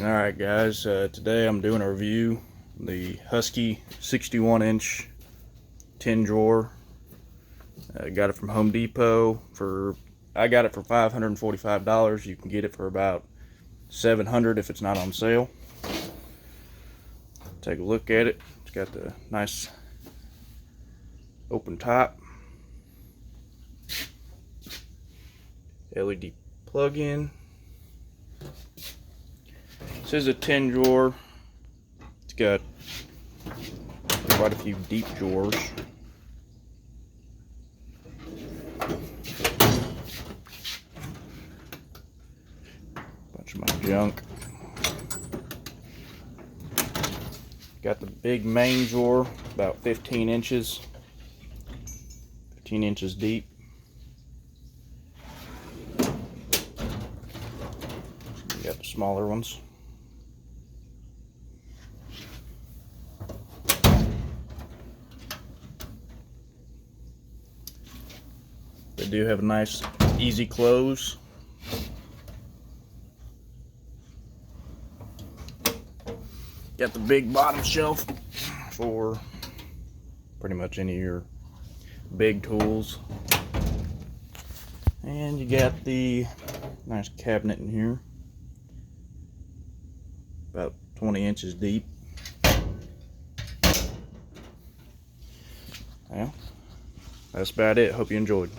Alright guys, today I'm doing a review of the Husky 61-inch tin drawer. Got it from Home Depot I got it for $545. You can get it for about $700 if it's not on sale. Take a look at it. It's got the nice open top, LED plug-in. This is a tin drawer. It's got quite a few deep drawers. Bunch of my junk. Got the big main drawer, about 15 inches deep. You got the smaller ones. They do have a nice, easy close. Got the big bottom shelf for pretty much any of your big tools. And you got the nice cabinet in here, about 20 inches deep. Well, that's about it. Hope you enjoyed.